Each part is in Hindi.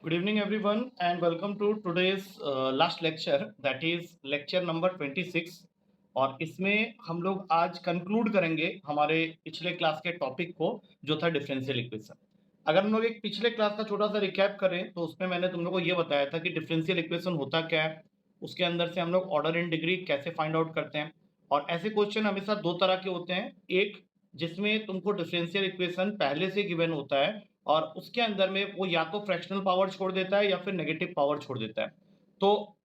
Good evening, everyone, and welcome to today's last lecture, that is lecture number 26। और इसमें हम लोग आज कंक्लूड करेंगे हमारे पिछले क्लास के टॉपिक को, जो था डिफरेंशियल इक्वेशन। अगर हम लोग एक पिछले क्लास का छोटा सा रिकैप करें तो उसमें मैंने तुम लोग को ये बताया था कि डिफरेंशियल इक्वेशन होता क्या है, उसके अंदर से हम लोग ऑर्डर इन डिग्री कैसे फाइंड आउट करते हैं। और ऐसे क्वेश्चन हमेशा दो तरह के होते हैं, एक जिसमें तुमको डिफरेंशियल इक्वेशन पहले से गिवन होता है और उसके अंदर में वो या तो फ्रैक्शनल पावर छोड़ देता है या फिर नेगेटिव पावर छोड़ देता है। तो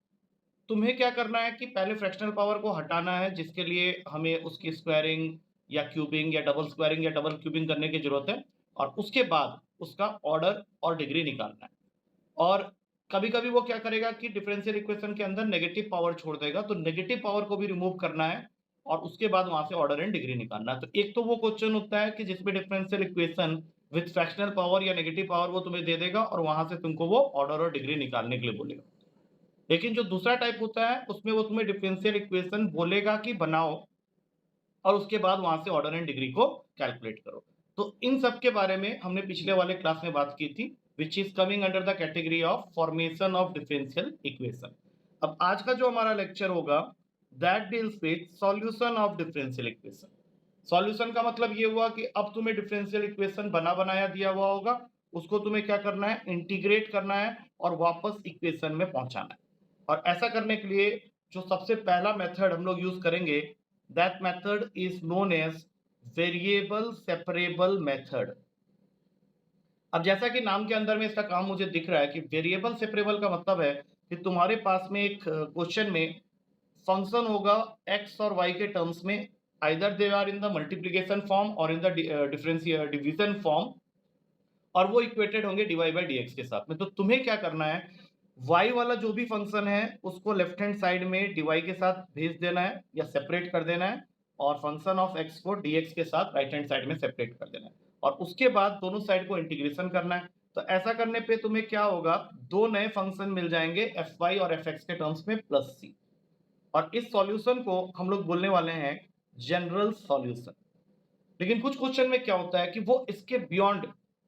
तुम्हें क्या करना है कि पहले फ्रैक्शनल पावर को हटाना है, जिसके लिए हमें उसकी स्क्वायरिंग या क्यूबिंग या डबल स्क्वायरिंग या डबल क्यूबिंग करने की जरूरत है, और उसके बाद उसका ऑर्डर और डिग्री निकालना है। और कभी-कभी वो क्या करेगा कि डिफरेंशियल इक्वेशन के अंदर नेगेटिव पावर छोड़ देगा, तो नेगेटिव पावर को भी रिमूव करना है और उसके बाद वहां से ऑर्डर एंड डिग्री निकालना है। तो एक तो वो क्वेश्चन होता है कि जिसमें differential equation with fractional power या नेगेटिव पावर वो तुम्हें दे देगा और वहां से तुमको वो ऑर्डर और डिग्री निकालने के लिए बोलेगा। लेकिन जो दूसरा टाइप होता है उसमें वो तुम्हें डिफरेंशियल इक्वेशन बोलेगा कि बनाओ और उसके बाद वहां से ऑर्डर एंड डिग्री को कैलकुलेट करो। तो इन सब के बारे में हमने पिछले वाले क्लास में बात की थी, which is coming under the category of formation of differential equation. अब आज का जो हमारा लेक्चर होगा that deals with solution of differential equation. Solution का मतलब ये हुआ कि अब तुम्हें डिफरेंशियल इक्वेशन बना बनाया दिया हुआ होगा, उसको तुम्हें क्या करना है, इंटीग्रेट करना है और वापस इक्वेशन में पहुंचाना है। और ऐसा करने के लिए जो सबसे पहला मेथड हम लोग यूज करेंगे, that method is known as variable separable method. अब जैसा कि नाम के अंदर में इसका काम मुझे दिख रहा है कि वेरिएबल सेपरेबल का मतलब है कि तुम्हारे पास में एक क्वेश्चन में फंक्शन होगा एक्स और वाई के टर्म्स में, either they are in the multiplication form or in the differential division form, और वो इक्वेटेड होंगे डीवाई बाई डी एक्स के साथ में। तो तुम्हें क्या करना है, y वाला जो भी फंक्शन है उसको लेफ्ट हैंड साइड में dy के साथ भेज देना है या सेपरेट कर देना है, और फंक्शन ऑफ x को dx के साथ राइट हैंड साइड में सेपरेट कर देना है, और उसके बाद दोनों साइड को इंटीग्रेशन करना है। तो ऐसा करने पे तुम्हें क्या होगा, दो नए फंक्शन मिल जाएंगे fy और fx के टर्म्स में प्लस c। और इस सॉल्यूशन को हम लोग बोलने वाले हैं जनरल सॉल्यूशन। लेकिन कुछ क्वेश्चन में क्या होता है कि वो इसके बियॉन्ड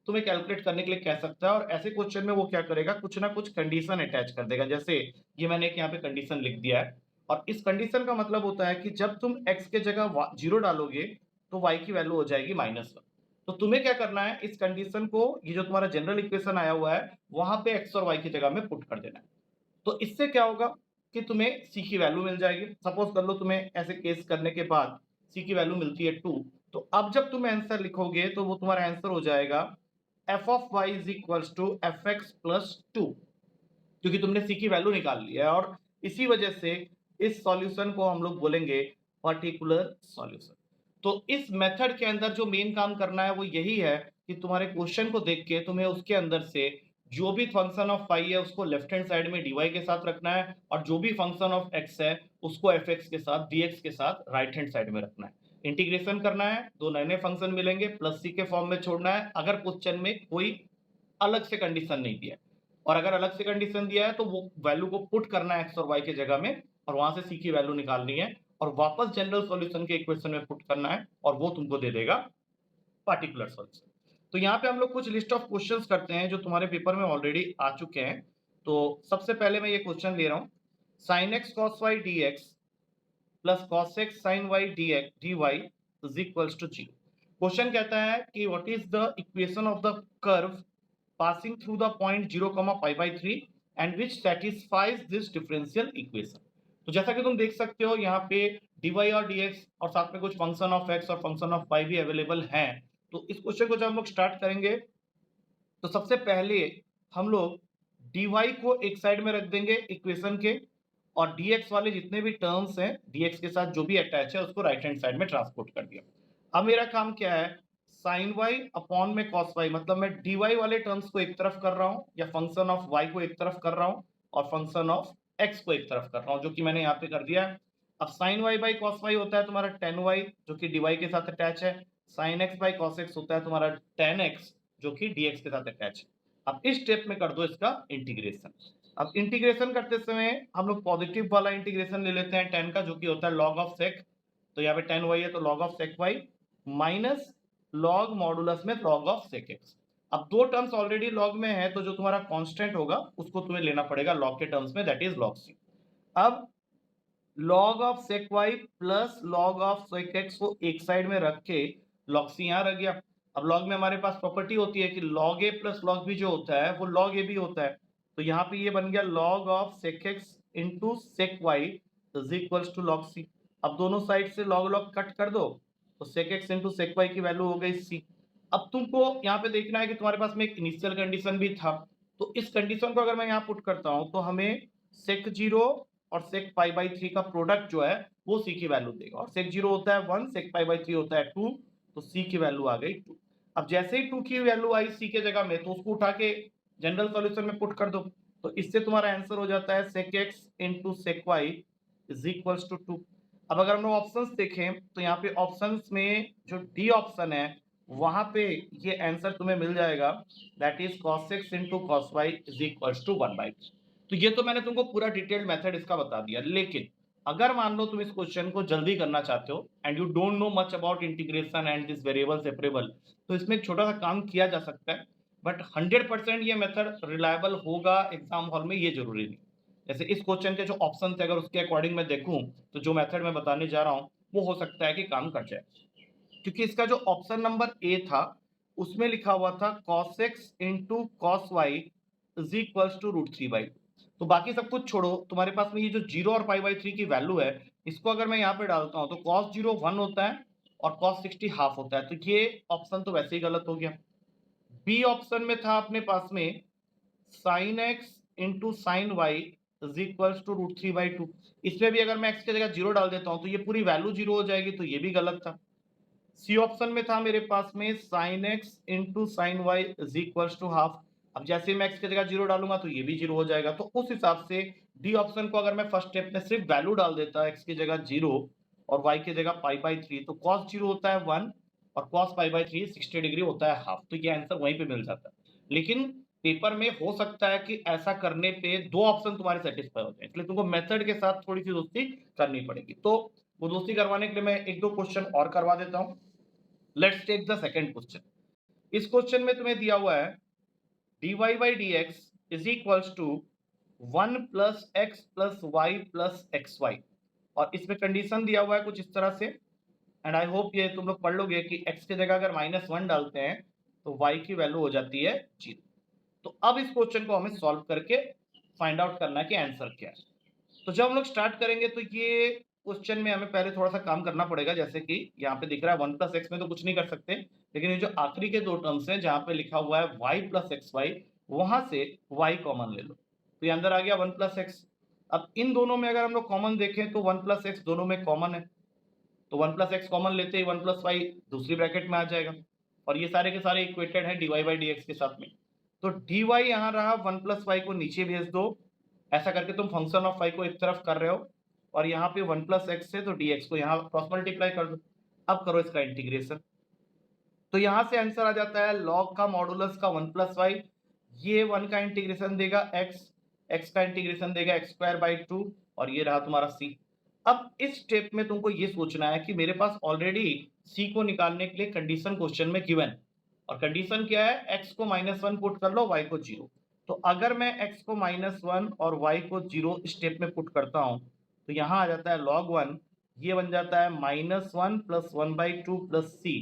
तुम्हें कैलकुलेट करने के लिए कह सकता है, और ऐसे क्वेश्चन में वो क्या करेगा, कुछ ना कुछ कंडीशन अटैच कर देगा। जैसे ये मैंने एक यहाँ पे कंडीशन लिख दिया है, और इस कंडीशन का मतलब होता है कि जब तुम x के जगह 0 डालोगे तो y की वैल्यू हो जाएगी -1। तो तुम्हें क्या करना है, इस कंडीशन को, ये जो तुम्हारा जनरल इक्वेशन आया हुआ है, वहां पे x और y की जगह में पुट कर देना है। तो इससे क्या होगा कि तुम्हें c की वैल्यू मिल जाएगी। सपोज कर लो तुम्हें ऐसे केस करने के बाद c की वैल्यू मिलती है 2, तो अब जब तुम आंसर लिखोगे तो वो तुम्हारा आंसर हो जाएगा f of y is equals to F X plus 2, क्योंकि तुमने c की वैल्यू निकाल ली है। और इसी वजह से इस सॉल्यूशन को हम लोग बोलेंगे पर्टिकुलर सॉल्यूशन। तो इस मेथड के अंदर जो मेन काम करना है वो यही है कि तुम्हारे क्वेश्चन को देख के तुम्हें उसके अंदर से जो भी फंक्शन ऑफ फाई है उसको लेफ्ट हैंड साइड में dy के साथ रखना है, और जो भी फंक्शन ऑफ x है उसको fx के साथ dx के साथ राइट हैंड साइड में रखना है। इंटीग्रेशन करना है, दो नए नए फंक्शन मिलेंगे, प्लस c के फॉर्म में छोड़ना है अगर क्वेश्चन में कोई अलग से कंडीशन नहीं दिया है। और अगर अलग से कंडीशन दिया है तो वो वैल्यू को पुट करना है एक्स और वाई की जगह में, और वहां से सी की वैल्यू निकालनी है और वापस जनरल सॉल्यूशन के इक्वेशन में पुट करना है, और वो तुमको दे देगा पार्टिकुलर सॉल्यूशन। तो यहाँ पे हम लोग कुछ लिस्ट ऑफ क्वेश्चंस करते हैं जो तुम्हारे पेपर में ऑलरेडी आ चुके हैं। तो सबसे पहले मैं ये क्वेश्चन ले रहा हूँ, sin x cos y dx plus cos x sin y dx dy is equals to 0। Question कहता है कि what is the equation of the curve passing through the point 0 pi by 3 and which satisfies this differential equation। तो जैसा कि तुम देख सकते हो यहाँ पे dy और dx और साथ में कुछ फंक्शन ऑफ x और फंक्शन ऑफ y भी अवेलेबल हैं। तो इस क्वेश्चन को जब हम लोग स्टार्ट करेंगे तो सबसे पहले हम लोग dy को एक साइड में रख देंगे इक्वेशन के, और dx वाले जितने भी टर्म्स हैं dx के साथ जो भी अटैच है उसको राइट हैंड साइड में ट्रांसपोर्ट कर दिया। अब मेरा काम क्या है, sin y अपॉन में cos y, मतलब मैं dy वाले टर्म्स को एक तरफ कर रहा हूं या फंक्शन ऑफ y को एक तरफ कर रहा हूं और फंक्शन ऑफ x को एक तरफ कर रहा हूं, जो कि मैंने यहाँ पे कर दिया है। अब sin y by cos y होता है तुम्हारा tan y जो कि dy के साथ अटैच है, sin x by cos x होता है तुम्हारा tan x जो कि dx के साथ अटैच है। अब इस स्टेप में कर दो इसका इंटीग्रेशन। अब इंटीग्रेशन करते समय हम लोग पॉजिटिव वाला इंटीग्रेशन ले लेते हैं tan का, जो कि होता है log ऑफ sec। तो यहाँ पे tan y है तो log of sec y minus log modulus में log ऑफ sec x। अब दो टर्म्स ऑलरेडी लॉग में है, तो जो तुम्हारा कांस्टेंट होगा उसको तुम्हें लेना पड़ेगा लॉग के टर्म्स में, दैट इज लॉग सी। अब log of sec Y plus log of sec X को एक साइड में रख के लॉग सी यहां रख गया। अब लॉग में हमारे पास प्रॉपर्टी होती है कि लॉग ए प्लस लॉग बी जो होता है वो लॉग ए बी होता है, तो यहाँ पे ये बन गया log of sec x into sec Y is equals to log सी। अब दोनों साइड से लॉग लॉग कट कर दो, तो sec x into sec Y की वैल्यू हो गई सी। अब तुमको यहाँ पे देखना है कि तुम्हारे पास में एक इनिशियल कंडीशन भी था, तो इस कंडीशन को अगर मैं यहाँ पुट करता हूँ तो हमें सेक जीरो और सेक पाई बाई थ्री का प्रोडक्ट जो है वो सी की वैल्यू देगा, और सेक जीरो होता है 1, सेक पाई बाई थ्री होता है 2, तो सी की वैल्यू आ गई 2। अब जैसे ही 2 की वैल्यू आई सी के जगह में, तो उसको उठा के जनरल सॉल्यूशन में पुट कर दो, तो इससे तुम्हारा आंसर हो जाता है sec x into sec Y is equals to 2। अब अगर हम लोग ऑप्शंस देखें तो यहाँ पे ऑप्शंस में जो डी ऑप्शन है वहां पे ये आंसर तुम्हें मिल जाएगा, that is cos x into cos y is equals to 1/2। तो ये तो मैंने तुमको पूरा डिटेल्ड मेथड इसका बता दिया, लेकिन अगर मान लो तुम इस क्वेश्चन को जल्दी करना चाहते हो and you don't know much about integration and this variable separable, तो इसमें एक छोटा सा काम किया जा सकता है, बट 100% ये मेथड रिलायबल होगा एग्जाम हॉल में ये जरूरी नहीं। जैसे इस क्वेश्चन के जो ऑप्शन थे अगर उसके अकॉर्डिंग मैं देखूं तो जो मेथड मैं बताने जा रहा हूं वो हो सकता है कि काम कर जाए, क्योंकि इसका जो ऑप्शन नंबर ए था उसमें लिखा हुआ था cos x into cos y is equals to √3/2। तो बाकी सब कुछ छोड़ो, तुम्हारे पास में ये जो 0 और पाई बाई 3 की वैल्यू है, इसको अगर मैं यहाँ पे डालता हूँ तो cos 0 1 होता है और cos 60 हाफ होता है, तो ये ऑप्शन तो वैसे ही गलत हो गया। बी ऑप्शन में था अपने पास में sin x into sine Y is equals to √3/2। इसमें भी अगर मैं x की जगह 0 डाल देता हूँ तो ये पूरी वैल्यू 0 हो जाएगी, तो ये भी गलत था। सी ऑप्शन में था मेरे पास में sine X into sine Y is equals to half. अब जैसे मैं एक्स की जगह 0 डालूंगा तो ये भी 0 हो जाएगा, तो उस हिसाब से डी ऑप्शन को अगर मैं फर्स्ट स्टेप में सिर्फ वैल्यू डाल देता एक्स की जगह 0 और वाई की जगह पाई बाई 3, तो cos 0 होता है 1 और cos पाई बाई 3 60 डिग्री होता है हाफ, तो ये आंसर वहीं पे मिल जाता है। लेकिन पेपर में हो सकता है कि ऐसा करने पे दो ऑप्शन तुम्हारे सेटिस्फाई हो जाए, इसलिए तुमको मेथड के साथ थोड़ी सी दोस्ती करनी पड़ेगी। तो वो दोस्ती करवाने के लिए मैं एक दो क्वेश्चन और करवा देता हूँ। Let's take the second question. इस क्वेश्चन में तुम्हें दिया हुआ है dy by dx is equals to 1 plus X plus Y plus X Y, और इसमें कंडीशन दिया हुआ है कुछ इस तरह से, एंड आई होप ये तुम लोग पढ़ लोगे कि x की जगह अगर -1 डालते हैं तो y की वैल्यू हो जाती है 0। तो अब इस क्वेश्चन को हमें सॉल्व करके फाइंड आउट करना है कि आंसर क्या है। तो जब हम लोग स्टार्ट करेंगे तो ये क्वेश्चन में हमें पहले थोड़ा सा काम करना पड़ेगा, जैसे कि यहाँ पे दिख रहा है 1 प्लस एक्स में तो कुछ नहीं कर सकते, लेकिन ये जो आखिरी के दो टर्म्स हैं जहाँ पे लिखा हुआ है y प्लस एक्स वाई, वहां से y कॉमन ले लो, तो ये अंदर आ गया 1 प्लस एक्स। अब इन दोनों में अगर हम लोग कॉमन देखें तो 1 प्लस एक्स दोनों में कॉमन है, तो 1 प्लस एक्स कॉमन लेते ही 1 प्लस वाई दूसरी ब्रैकेट में आ जाएगा, और ये सारे के सारे इक्वेटेड है dy बाई डी के साथ में। तो dy यहाँ रहा, 1 प्लस वाई को नीचे भेज दो, ऐसा करके तुम फंक्शन ऑफ फाई को एक तरफ कर रहे हो, और यहाँ पे 1 प्लस एक्स है तो dx को यहाँ क्रॉस मल्टीप्लाई कर दो। अब करो इसका इंटीग्रेशन, तो यहाँ से आंसर आ जाता है log का मॉडुलस का 1 प्लस वाई, ये 1 का इंटीग्रेशन देगा x, x का इंटीग्रेशन देगा x² 2, और ये रहा तुम्हारा c। अब इस स्टेप में तुमको ये सोचना है कि मेरे पास ऑलरेडी c को निकालने के लिए कंडीशन क्वेश्चन में गिवन, और कंडीशन क्या है, x को -1 पुट कर लो, y को 0। तो अगर मैं x को -1 और y को 0 स्टेप में पुट करता हूं तो यहाँ आ जाता है log 1, ये बन जाता है -1 प्लस 1/2 प्लस c।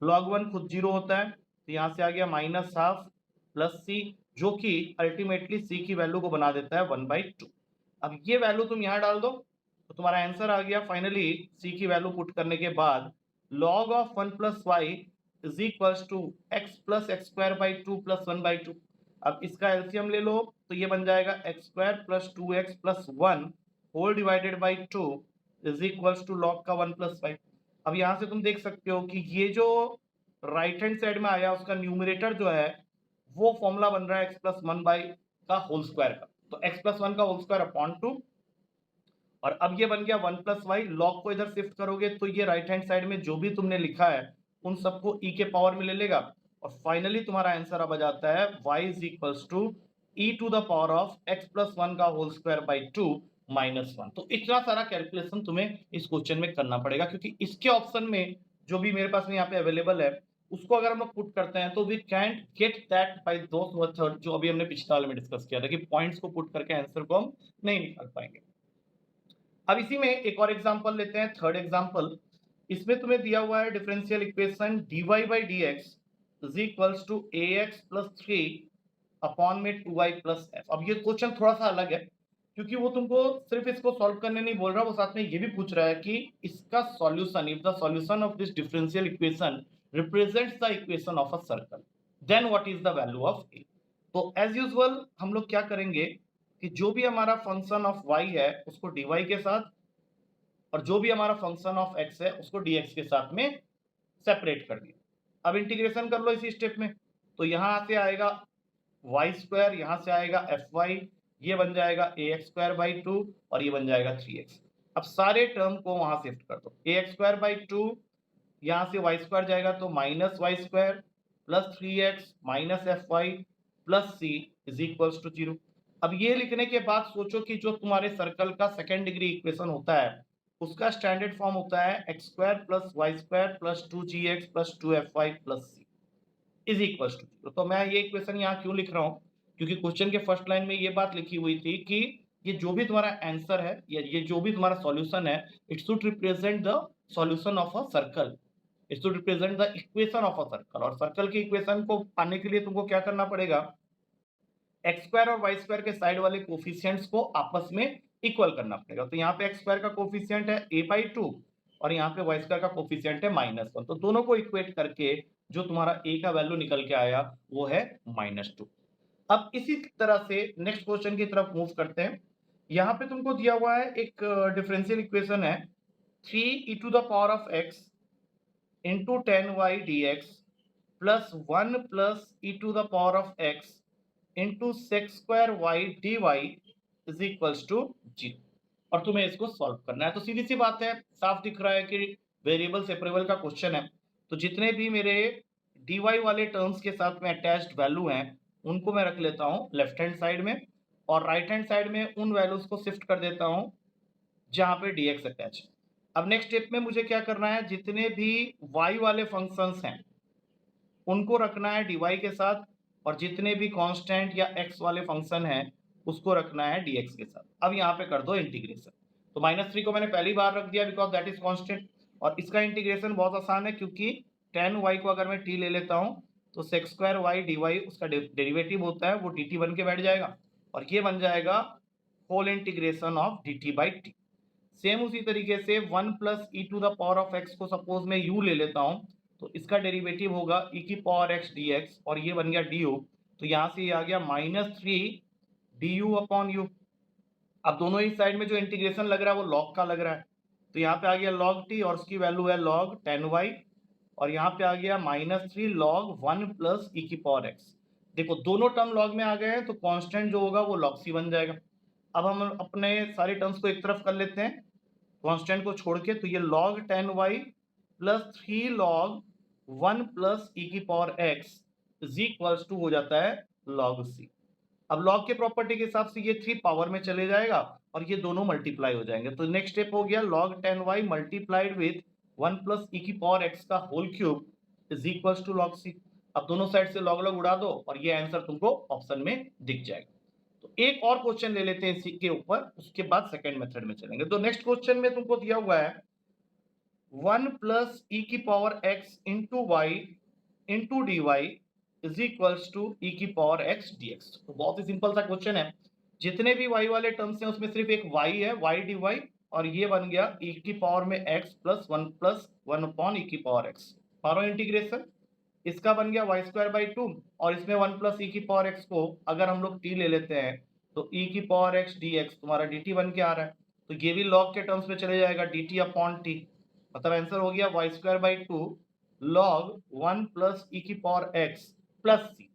log 1 खुद 0 होता है, तो यहाँ से आ गया -12 प्लस c, जो कि अल्टीमेटली c की वैल्यू को बना देता है 1/2। अब ये वैल्यू तुम यहाँ डाल दो तो तुम्हारा आंसर आ गया फाइनली, c की वैल्यू पुट करने के बाद log of 1 plus Y is equals to x plus x² 2 plus 1/2। अब इसका एलसीएम ले लो तो ये बन जाएगा x² plus 2x plus 1 whole divided by 2 is equals to log का 1 प्लस वाई। अब यहाँ से तुम देख सकते हो कि ये जो राइट हैंड साइड में आया उसका न्यूमरेटर जो है वो फॉर्मूला बन रहा है x प्लस 1 बाई का होल स्क्वायर का, तो x प्लस 1 का होल स्क्वायर अपॉन 2, और अब ये बन गया 1 प्लस वाई। लॉग को इधर शिफ्ट करोगे तो ये राइट हैंड साइड में जो भी तुमने लिखा है उन सबको e के पावर में ले लेगा, और फाइनली तुम्हारा आंसर अब आ जाता है y is equals to e to the power of x plus 1 का होल स्क्वायर बाई 2 -1। तो इतना सारा कैलकुलेशन तुम्हें इस क्वेश्चन में करना पड़ेगा, क्योंकि इसके ऑप्शन में जो भी मेरे पास में यहाँ पे अवेलेबल है उसको अगर हम लोग पुट करते हैं तो we can't get that by those method जो अभी हमने पिछले वाले में डिस्कस किया था कि पॉइंट्स को पुट करके आंसर को हम नहीं निकाल पाएंगे। अब इसी में एक और एग्जांपल लेते हैं, थर्ड एग्जांपल। इसमें तुम्हें दिया हुआ है differential equation dy by dx is equals to ax plus 3 upon में 2y plus f। अब ये क्वेश्चन थोड़ा सा अलग है क्योंकि वो तुमको सिर्फ इसको सॉल्व करने नहीं बोल रहा, वो साथ में ये भी पूछ रहा है कि इसका solution, if the solution of this differential equation represents the equation of a circle then what is the value of a। तो एज यूजुअल हम लोग क्या करेंगे कि जो भी हमारा फंक्शन ऑफ y है उसको dy के साथ और जो भी हमारा फंक्शन ऑफ x है उसको dx के साथ में सेपरेट कर दिया। अब इंटीग्रेशन कर लो इसी स्टेप में, तो यहां से आएगा वाई स्क्वायर, यहां से आएगा एफ वाई, ये बन जाएगा ए एक्स स्क्वायर बाई 2 और ये बन जाएगा 3x। अब सारे टर्म को वहां शिफ्ट कर दो, ए एक्स स्क्वायर बाई 2 यहां से वाई स्क्वायर जाएगा तो minus y square plus 3x minus f y plus c is equals to 0। अब ये लिखने के बाद सोचो कि जो तुम्हारे सर्कल का सेकेंड डिग्री इक्वेशन होता है उसका स्टैंडर्ड फॉर्म होता है x square plus y square plus 2gx plus 2fy plus c is equals to 0। तो मैं ये इक्वेशन यहाँ क्यों लिख रहा हूँ, क्योंकि क्वेश्चन के फर्स्ट लाइन में ये बात लिखी हुई थी कि ये जो भी तुम्हारा आंसर है या ये जो भी तुम्हारा सॉल्यूशन है it should represent the solution of a circle, it should represent the equation of a circle. और सर्कल की इक्वेशन को पाने के लिए तुमको क्या करना पड़ेगा, एक्स स्क्वायर और वाई स्क्वायर के साइड वाले कोफिशिएंट्स को आपस में इक्वल करना पड़ेगा। तो यहाँ पे एक्स स्क्वायर का कोफिशिएंट है a/2 और यहाँ पे वाई स्क्वायर का कोफिशिएंट है -1, तो दोनों को इक्वेट करके जो तुम्हारा a का वैल्यू निकल के आया वो है -2। अब इसी तरह से नेक्स्ट क्वेश्चन की तरफ मूव करते हैं। यहाँ पे तुमको दिया हुआ है एक डिफरेंशियल इक्वेशन है 3e⁻x into 10y dx plus 1 plus e⁻x into sec square y dy is equals to 0 और तुम्हें इसको सॉल्व करना है। तो सीधी सी बात है, साफ दिख रहा है कि वेरिएबल सेपरेबल का क्वेश्चन है, तो जितने भी मेरे dy वाले टर्म्स के साथ में अटैच्ड वैल्यू हैं उनको मैं रख लेता हूं लेफ्ट हैंड साइड में और राइट हैंड साइड में उन वैल्यूज को शिफ्ट कर देता हूं जहां पे dx अटैच है। अब नेक्स्ट स्टेप में मुझे क्या करना है, जितने भी y वाले फंक्शंस हैं उनको रखना है dy के साथ और जितने भी कांस्टेंट या x वाले फंक्शन हैं उसको रखना है dx के साथ। अब यहाँ पे कर दो इंटीग्रेशन, तो -3 को मैंने पहली बार रख दिया बिकॉज दैट इज कांस्टेंट और इसका इंटीग्रेशन बहुत आसान है क्योंकि 10y को अगर मैं t ले लेता हूँ तो sec स्क्वायर y dy उसका डेरिवेटिव होता है वो dt बन के बैठ जाएगा और ये बन जाएगा whole integration of dt by t. Same उसी तरीके से 1 plus e to the power of x को सपोज मैं u ले लेता हूं तो इसका डेरिवेटिव होगा e की पावर x dx और ये बन गया du, तो यहां से ये आ गया -3 du अपॉन u। अब दोनों ही साइड में जो इंटीग्रेशन लग रहा है वो log का लग रहा है, तो यहाँ पे आ गया log t और उसकी वैल्यू है log 10y और यहाँ पे आ गया -3 log 1 प्लस ई की पावर x। देखो दोनों टर्म log में आ गए हैं तो कांस्टेंट जो होगा वो log c बन जाएगा। अब हम अपने सारे टर्म्स को एक तरफ कर लेते हैं कांस्टेंट को छोड़ के, तो ये log 10y plus 3 log 1 plus e की power x is equals to हो जाता है log c। अब log के प्रॉपर्टी के हिसाब से ये 3 पावर में चले जाएगा और ये दोनों मल्टीप्लाई हो जाएंगे, तो नेक्स्ट स्टेप हो गया log 10y multiplied with 1 plus e की पावर x का whole cube is equals to log c। अब दोनों साइड से log log उड़ा दो और ये आंसर तुमको ऑप्शन में दिख जाएगा। तो एक और क्वेश्चन ले लेते हैं इसी के ऊपर, उसके बाद सेकंड मेथड में चलेंगे। तो नेक्स्ट क्वेश्चन में तुमको दिया हुआ है 1 प्लस ई की power x into y into d y is equals to e की पावर x dx। तो बहुत ही सिंपल सा क्वेश्चन है, जितने भी y वाले टर्म्स हैं उसमें सिर्फ एक y है y dy और ये बन गया e की पावर में x प्लस 1 अपॉन ई की पावर x। मारो इंटीग्रेशन, इसका बन गया वाई स्क्वायर बाई 2 और इसमें 1 प्लस ई की पावर एक्स को अगर हम लोग टी ले लेते हैं तो ई की पावर एक्स डी एक्स तुम्हारा डी टी बन के आ रहा है, तो ये भी लॉग के टर्म्स में चले जाएगा डी टी अपॉन टी, मतलब आंसर हो गया y square by 2 log 1 plus e की पावर एक्स प्लस सी।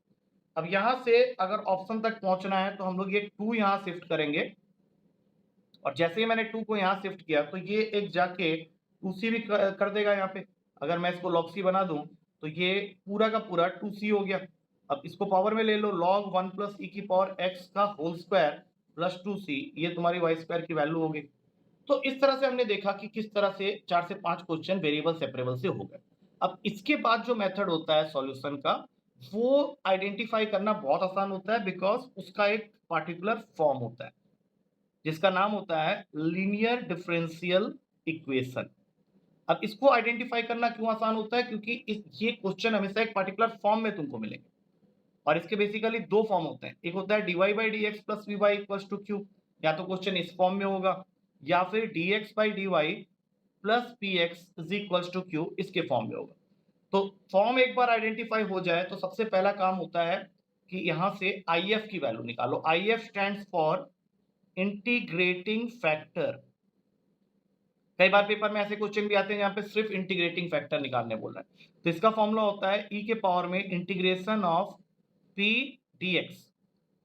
अब यहां से अगर ऑप्शन तक पहुंचना है तो हम लोग ये 2 यहाँ शिफ्ट करेंगे और जैसे ही मैंने 2 को यहाँ शिफ्ट किया तो ये एक जाके 2c भी कर देगा यहाँ पे। अगर मैं इसको log c बना दूं तो ये पूरा का पूरा 2c हो गया। अब इसको पावर में ले लो log 1 प्लस ई की पावर x का होल स्क्वायर प्लस 2c, ये तुम्हारी वाई स्क्वायर की वैल्यू हो गई। तो इस तरह से हमने देखा कि किस तरह से 4 से 5 क्वेश्चन वेरिएबल सेपरेबल से हो गए। अब इसके बाद जो मेथड होता है सॉल्यूशन का, वो आइडेंटिफाई करना बहुत आसान होता है, बिकॉज उसका एक पार्टिकुलर फॉर्म होता है जिसका नाम होता है लीनियर डिफरेंशियल इक्वेशन। अब इसको आइडेंटिफाई करना क्यों आसान होता है, क्योंकि ये क्वेश्चन हमेशा एक पर्टिकुलर फॉर्म में तुमको मिलेंगे, और इसके बेसिकली दो फॉर्म होते हैं। एक होता है dy by d x plus v y equals to q, या तो क्वेश्चन इस फॉर्म में होगा, या फिर dx by d y plus p x is equals to q इसके फॉर्म में होगा। तो फॉर्म एक बार आइडेंटिफाई हो जाए तो सबसे पहला काम होता है कि यहां से IF की वैल्यू निकालो। IF stands for integrating factor. कई बार पेपर में ऐसे क्वेश्चन भी आते हैं जहां पे सिर्फ इंटीग्रेटिंग फैक्टर निकालने बोल रहा है, तो इसका फॉर्मूला होता है e के पावर में इंटीग्रेशन ऑफ p dx,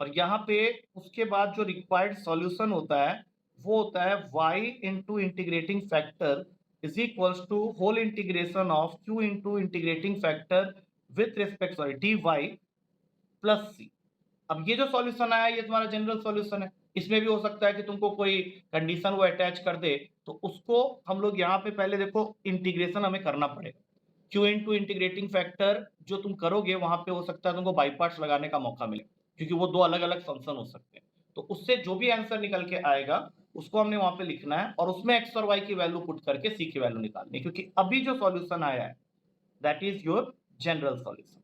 और यहाँ पे उसके बाद जो रिक्वायर्ड सॉल्यूशन होता है वो होता है y into integrating factor is equals to whole integration of q into integrating factor with respect sorry dy plus c। अब ये जो सॉल्यूशन आया ये तुम्हारा जनरल सॉल्यूशन है। इसमें भी हो सकता है कि तुमको कोई कंडीशन वो अटैच कर दे, तो उसको हम लोग यहाँ पे पहले देखो इंटीग्रेशन हमें करना पड़ेगा। क्यू इंटू इंटीग्रेटिंग फैक्टर जो तुम करोगे वहां पे हो सकता है तुमको बाई पार्ट्स लगाने का मौका मिले, क्योंकि वो दो अलग अलग फंक्शन हो सकते हैं। तो उससे जो भी आंसर निकल के आएगा उसको हमने वहां पे लिखना है, और उसमें एक्स और वाई की वैल्यू पुट करके सी की वैल्यू निकालनी है, क्योंकि अभी जो सॉल्यूशन आया है that is your general solution.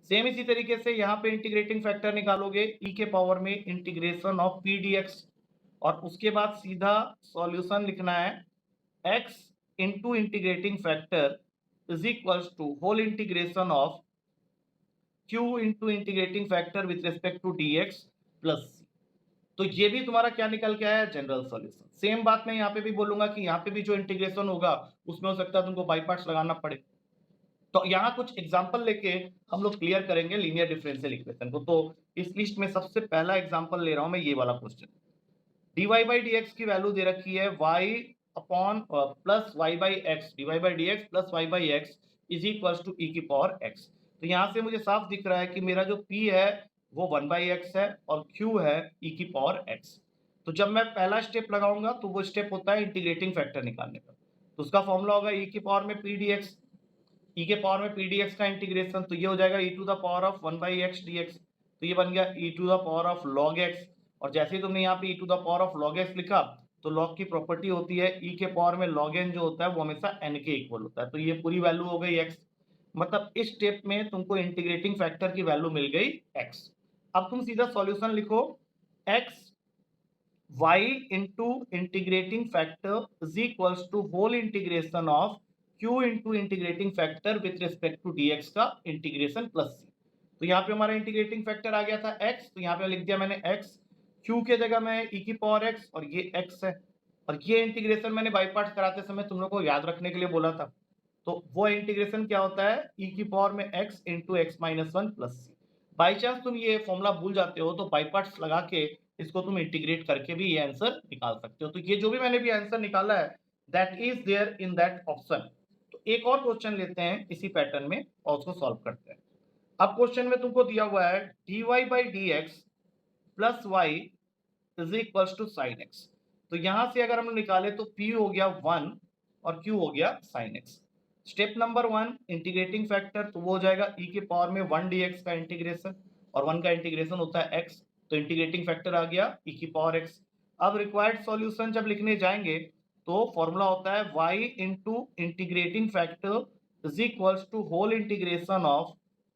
Same इसी तरीके से यहाँ पे इंटीग्रेटिंग फैक्टर निकालोगे e के पावर में इंटीग्रेशन ऑफ पी dx, और उसके बाद सीधा सॉल्यूशन लिखना है x into integrating factor is equals to whole integration of q into integrating factor with respect to dx plus c। तो ये भी तुम्हारा क्या निकल के आया है, जनरल सॉल्यूशन। सेम बात मैं यहाँ पे भी बोलूंगा कि यहाँ पे भी जो इंटीग्रेशन होगा उसमें हो सकता है तुमको बाई पार्ट्स लगाना पड़े। तो यहाँ कुछ एग्जांपल लेके हम लोग क्लियर करेंगे लीनियर डिफरेंशियल इक्वेशन को। तो इस लिस्ट में सबसे पहला एग्जांपल ले रहा हूं मैं, ये वाला क्वेश्चन। dy बाई dx की वैल्यू दे रखी है y upon plus y by x, dy by dx plus y by x is equals to e की पावर x। तो यहाँ से मुझे साफ दिख रहा है कि मेरा जो p है वो 1 बाई एक्स है और q है e की पावर x। तो जब मैं पहला स्टेप लगाऊंगा तो वो स्टेप होता है इंटीग्रेटिंग फैक्टर निकालने का। तो उसका फॉर्मूला होगा e की पावर में p dx, e के पावर में पी डी एक्स का इंटीग्रेशन, तो ये हो जाएगा e to the power of 1 by x d x. तो ये बन गया e to the power of log x, और जैसे ही तुमने यहाँ पे e to the power of log x लिखा तो log की प्रॉपर्टी होती है e के पावर में log n जो होता है वो हमेशा n के इक्वल होता है। तो ये पूरी वैल्यू हो गई x, मतलब इस स्टेप में तुमको इंटीग्रेटिंग फैक्टर की वैल्यू मिल गई x। अब तुम सीधा सॉल्यूशन लिखो x y into integrating factor is equals to whole integration of q into integrating factor with respect to dx का इंटीग्रेशन प्लस c। तो यहाँ पे हमारा इंटीग्रेटिंग फैक्टर आ गया था x, तो यहाँ पे लिख दिया मैंने x, q के जगह में e की पावर x और ये x है, और ये इंटीग्रेशन मैंने बाई पार्ट्स कराते समय तुम लोग को याद रखने के लिए बोला था। तो वो इंटीग्रेशन क्या होता है, e की पावर में x into x minus one plus c। By chance तुम ये फॉर्मूला भूल जाते हो तो बाई पार्ट्स लगा के इसको तुम इंटीग्रेट करके भी ये आंसर निकाल सकते हो। तो ये जो भी मैंने भी आंसर निकाला है that is there in that option. तो एक और क्वेश्चन लेते हैं इसी पैटर्न में और उसको सॉल्व करते हैं। अब क्वेश्चन में तुमको दिया हुआ है dy by d x plus Y is equals to sine x. तो यहां से अगर हम निकाले तो p हो गया 1 और q हो गया sine x. Step number 1 integrating factor, तो वो हो जाएगा e के पावर में 1 dx का इंटीग्रेशन, और 1 का इंटीग्रेशन होता है x, तो इंटीग्रेटिंग फैक्टर आ गया e की पावर x। अब रिक्वायर्ड सॉल्यूशन जब लिखने जाएंगे तो फॉर्मूला होता है y into integrating factor is equals to whole integration of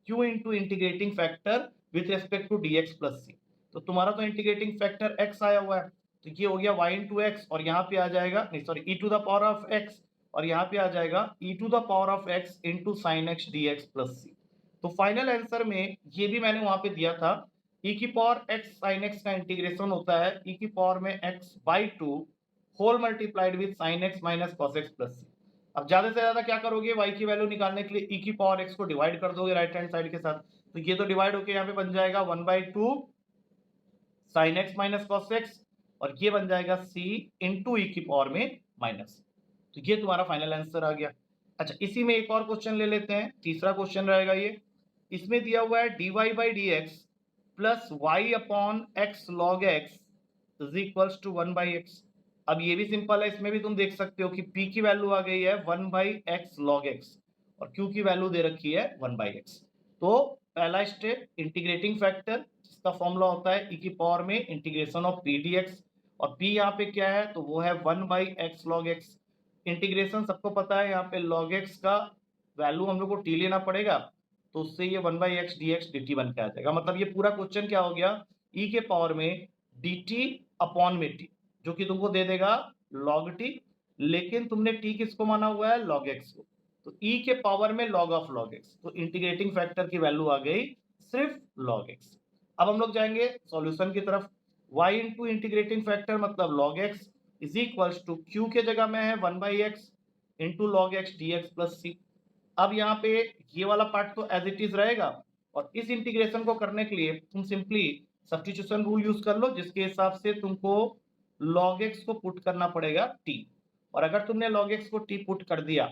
q into integrating factor with respect to dx plus c। तो तुम्हारा तो इंटीग्रेटिंग फैक्टर x आया हुआ है, तो ये हो गया y इंटू एक्स, और यहाँ पे आ जाएगा नहीं sorry e to the power of x, और यहाँ पे आ जाएगा e to the power of x into sine x d x plus c. तो फाइनल आंसर में ये भी मैंने वहां पे दिया था, e की पावर x साइन x का इंटीग्रेशन होता है e की पावर में x by two whole multiplied with sine x minus cos x plus c. अब ज्यादा से ज्यादा क्या करोगे, y की वैल्यू निकालने के लिए e की पावर x को डिवाइड कर दोगे राइट हैंड साइड के साथ, तो ये तो डिवाइड होके यहाँ पे बन जाएगा 1 by two sine x minus cos x, और ये बन जाएगा c इंटू ई की पावर में माइनस। तो ये तुम्हारा फाइनल आंसर आ गया। अच्छा, इसी में एक और क्वेश्चन ले लेते हैं, तीसरा क्वेश्चन रहेगा ये। इसमें दिया हुआ है dy by d x plus y upon x log x is equals to 1 by x. अब ये भी सिंपल है, इसमें भी तुम देख सकते हो कि p की वैल्यू आ गई है 1 बाई एक्स लॉग एक्स, और q की वैल्यू दे रखी है 1/x। तो पहला स्टेप इंटीग्रेटिंग फैक्टर, जिसका फॉर्मूला होता है e की पावर में इंटीग्रेशन ऑफ p dx, और p यहाँ पे क्या है तो वो है 1/x log x। इंटीग्रेशन सबको पता है, यहाँ पे log x का वैल्यू हम लोग को t लेना पड़ेगा, तो उससे ये 1/x dx dt बन के आ जाएगा। मतलब ये पूरा क्वेश्चन क्या हो गया, e के पावर में dt अपॉन में t, जो कि तुमको दे देगा log t, लेकिन तुमने t किसको माना हुआ है, log x को, तो e के पावर में log ऑफ log x, तो इंटीग्रेटिंग फैक्टर की वैल्यू आ गई सिर्फ log x। अब हम लोग जाएंगे सॉल्यूशन की तरफ। y इंटू इंटीग्रेटिंग फैक्टर मतलब log x is equals to q के जगह में है 1/x into log x dx plus c। अब यहाँ पे ये वाला पार्ट तो एज इट इज रहेगा, और इस इंटीग्रेशन को करने के लिए तुम सिंपली सब्स्टिट्यूशन रूल यूज कर लो, जिसके हिसाब से तुमको log x को पुट करना पड़ेगा t, और अगर तुमने log x को t पुट कर दिया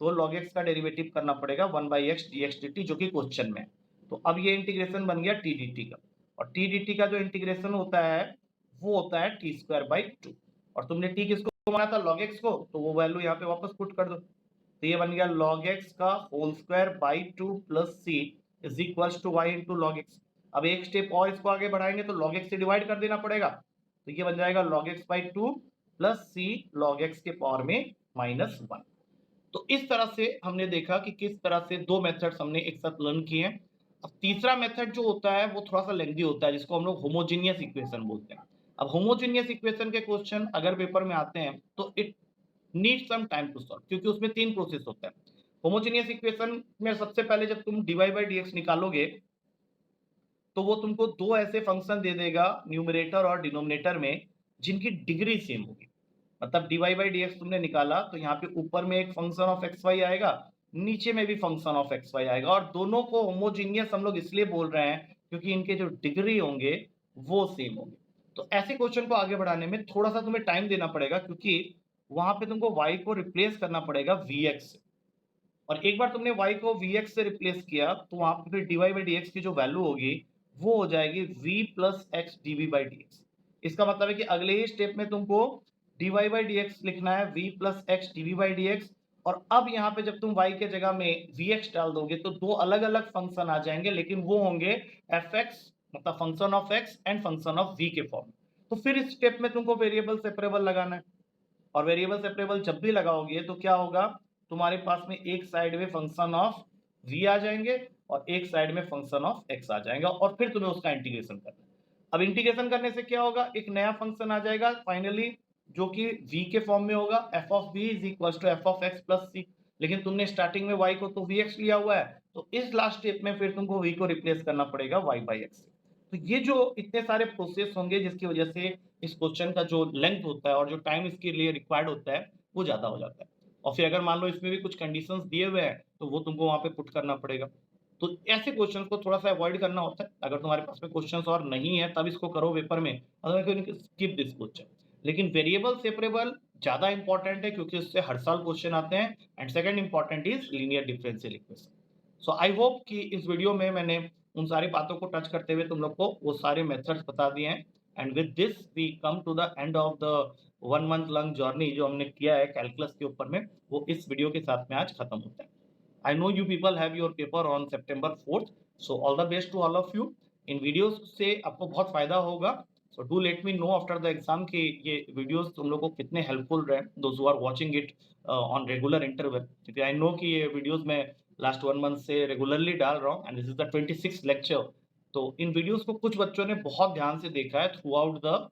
तो log x का डेरिवेटिव करना पड़ेगा 1/x dx dt, जो कि क्वेश्चन में है। तो अब ये इंटीग्रेशन बन गया t dt का, और t dt का जो इंटीग्रेशन होता है वो होता है t²/2, और तुमने t किसको माना था, log x को, तो वो वैल्यू यहाँ पे वापस पुट कर दो, तो ये बन गया log x का whole square by 2 plus c is equals to y into log x. अब एक स्टेप और इसको आगे बढ़ाएंगे तो log x से डिवाइड कर देना पड़ेगा, तो ये बन जाएगा log x by 2 plus c log x के पावर में -1। तो इस तरह से हमने देखा कि किस तरह से दो मेथड्स हमने एक साथ लर्न किए हैं। अब तीसरा मेथड जो होता है वो थोड़ा सा लेंथी होता है, जिसको हम लोग होमोजेनियस इक्वेशन बोलते हैं। अब होमोजेनियस इक्वेशन के क्वेश्चन अगर पेपर में आते हैं तो it need some time to solve, क्योंकि उसमें तीन प्रोसेस होता है। होमोजेनियस इक्वेशन में सबसे पहले जब तुम dy/dx निकालोगे तो वो तुमको दो ऐसे फंक्शन दे देगा न्यूमरेटर और डिनोमिनेटर में जिनकी डिग्री सेम होगी। मतलब dy/dx तुमने निकाला तो यहाँ पे ऊपर में एक फंक्शन ऑफ xy आएगा, नीचे में भी फंक्शन ऑफ xy आएगा, और दोनों को होमोजेनियस हम लोग इसलिए बोल रहे हैं क्योंकि इनके जो डिग्री होंगे वो सेम होंगे। तो ऐसे क्वेश्चन को आगे बढ़ाने में थोड़ा सा तुम्हें टाइम देना पड़ेगा, क्योंकि वहां पे तुमको y को रिप्लेस करना पड़ेगा vx से, और एक बार तुमने y को vx से रिप्लेस किया तो वहां पे फिर dy/dx की जो वैल्यू होगी वो हो जाएगी v प्लस x dv/dx। इसका मतलब है कि अगले ही स्टेप में तुमको dy/dx लिखना है v प्लस x dv/dx, और अब यहाँ पे जब तुम y के जगह में vx डाल दोगे तो दो अलग अलग फंक्शन आ जाएंगे, लेकिन वो होंगे fx मतलब function of x and function of v के फॉर्म। तो फिर इस स्टेप में तुमको वेरिएबल सेपरेबल लगाना है, और वेरिएबल सेपरेबल जब भी लगाओगे तो क्या होगा, तुम्हारे पास में एक साइड में फंक्शन ऑफ v आ जाएंगे और एक साइड में फंक्शन ऑफ x आ जाएगा, और फिर तुम्हें उसका इंटीग्रेशन करना है। अब इंटीग्रेशन करने से क्या होगा, एक नया फंक्शन आ जाएगा फाइनली, जो कि v के फॉर्म में होगा, f of v is equal to f of x plus c। लेकिन तुमने स्टार्टिंग में y को तो vx लिया हुआ है, तो इस लास्ट स्टेप में फिर तुमको v को रिप्लेस करना पड़ेगा y/x से। तो ये जो इतने सारे प्रोसेस होंगे जिसकी वजह से इस क्वेश्चन का जो लेंथ होता है और जो टाइम इसके लिए रिक्वायर्ड होता है वो ज्यादा हो जाता है। और फिर अगर मान लो इसमें भी कुछ कंडीशंस दिए हुए हैं तो वो तुमको वहां पे पुट करना पड़ेगा। तो ऐसे क्वेश्चंस को थोड़ा सा अवॉइड करना होता है। अगर तुम्हारे पास में क्वेश्चंस और नहीं है तब इसको करो पेपर में, अदरवाइज स्किप दिस क्वेश्चन। लेकिन वेरिएबल सेपरेबल ज्यादा इंपॉर्टेंट है क्योंकि उससे हर साल क्वेश्चन आते हैं, and second important is linear differential equation. So I hope कि इस वीडियो में मैंने उन सारी बातों को टच करते हुए तुम लोग को वो सारे मेथड्स बता दिए हैं। And with this we come to the end of the 1 month long journey जो हमने किया है कैलकुलस के ऊपर में, वो इस वीडियो के साथ में आज खत्म होता है। I know you people have your paper on September 4th, so all the best to all of you। In videos से आपको बहुत फायदा होगा, so do let me know after the exam कि ये वीडियोस तुम लोगों को कितने हेल्पफुल रहे, those who are watching it on regular interval, क्योंकि I know कि ये वीडियोस मैं लास्ट 1 मंथ से रेगुलरली डाल रहा हूँ, and this is the 26th lecture. तो इन वीडियोस को कुछ बच्चों ने बहुत ध्यान से देखा है थ्रू आउट द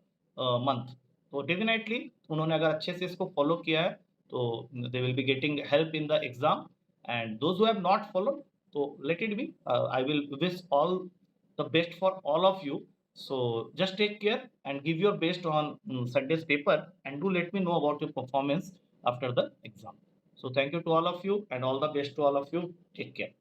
मंथ, तो डेफिनेटली उन्होंने अगर अच्छे से इसको फॉलो किया है तो they will be getting help in the exam. And those who have not followed, so let it be. I will wish all the best for all of you. So just take care and give your best on Sunday's paper, and do let me know about your performance after the exam. So thank you to all of you and all the best to all of you. Take care.